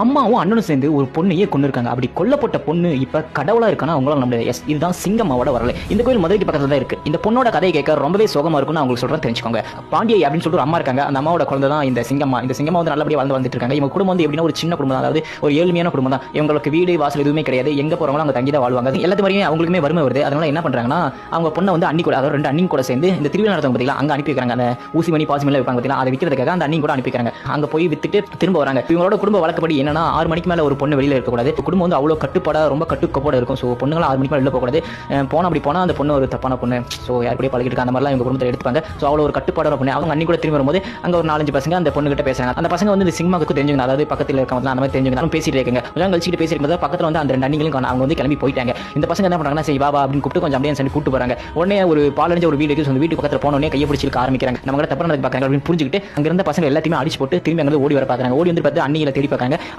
அம்மாவும் அண்ணனும் சேர்ந்து ஒரு பொண்ணையே கொண்டிருக்காங்க. அப்படி கொல்லப்பட்ட பொண்ணு இப்ப கடவுளா இருக்கானா அவங்களால நம்ப முடியாது. எஸ், இதுதான் சிங்கம்மாவோட வரலாறு. இந்த கோயில் மதுரைக்கு பக்கத்துல தான் இருக்கு. இந்த பொண்ணோட கதையை கேட்க ரொம்பவே சோகமா இருக்கும்னு அவங்களுக்கு சொல்றேன், தெரிஞ்சுக்கோங்க. பாண்டியை அப்படின்னு சொல்லிட்டு ஒரு அம்மா இருக்காங்க. அந்த அம்மாவோட குழந்தை தான் இந்த சிங்கம்மா. இந்த சிங்கம்மா வந்து நல்லபடியா வளர்ந்து வந்துட்டு இருக்காங்க. இவங்க குடும்பம் வந்து எப்படின்னா ஒரு சின்ன குடும்பம் தான், அதாவது ஒரு ஏழ்மையான குடும்பம் தான். இவங்களுக்கு வீடு வாசல் எதுவுமே கிடையாது. எங்க போறவங்களும் அங்க தங்கி தான் வாழ்வாங்க. எல்லாத்து மாதிரியும் அவங்களுக்குமே வறுமை வருது. அதனால என்ன பண்றாங்கன்னா, அவங்க பொண்ணை வந்து அண்ணி கூட, அதாவது 2 அண்ணி கூட சேர்ந்து இந்த திருவிழா நடத்தும் பார்த்தீங்களா, அங்க அனுப்பி வைக்கிறாங்க. அந்த ஊசி மணி பாசி மணி வைப்பாங்க பார்த்தீங்களா, அதை விற்கிறதுக்காக அந்த அண்ணி கூட அனுப்பி வைக்கிறாங்க. அங்க போய் வித்துட்டு திரும்ப வராங்க. இவங்களோட குடும்ப வழக்கப்படி என்னன்னா 6 மணிக்கு மேல ஒரு பொண்ணு வெளியில இருக்கக்கூடாது. குடும்பம் வந்து அவ்வளோ கட்டுப்பாடா ரொம்ப கட்டுக்கோப்போட இருக்கும். ஸோ பொண்ணுங்களை 6 மணிக்கு மேல வெளில போகக்கூடாது. அப்படி போனா அந்த பொண்ணு ஒரு தப்பான பொண்ணு, ஸோ யார் கூட பழகிட்டு அந்த மாதிரிலாம் இவங்க குடும்பத்தில் எடுத்துப்பாங்க. ஸோ அவ்வளோ ஒரு கட்டுப்பாடான பொண்ணு. அவங்க அண்ணி கூட திரும்பி வரும்போது அங்க ஒரு 4-5 பசங்க அந்த பொண்ணு கிட்ட பேசுறாங்க. அந்த பசங்க வந்து இந்த சிங்கமாவுக்கு தெரிஞ்சுங்க, அதாவது பக்கத்தில் இருக்கவங்க அந்த மாதிரி தெரிஞ்சுங்க, பேசிட்டு இருக்காங்க. கொஞ்சம் கழிச்சுட்டு பேசிட்டு பக்கத்தில் வந்து அந்த 2 அண்ணிகளும் அவங்க வந்து கிளம்பி போயிட்டாங்க. இந்த பசங்க என்ன பண்றாங்கன்னா, சரி வா அப்படின்னு கூப்பிட்டு கொஞ்சம் அப்படியே சொல்லி கூப்பிட்டு போறாங்க. உடனே ஒரு பாலடைஞ்ச ஒரு வீடு இருக்கு. அந்த வீட்டு பக்கத்தில் போனோடனே கையை பிடிச்சி ஆரம்பிக்கிறாங்க. நம்ம கூட தப்பு நடந்து பார்க்கறாங்க அப்படின்னு புரிஞ்சுக்கிட்டு அங்க இருந்த பசங்க எல்லாத்தையுமே அடிச்சு போட்டு திரும்பி அங்க ஓடி வர பார்க்கறாங்க. ஓடி வந்து பார்த்து அண்ணிகளை தேடி பார்க்கறாங்க.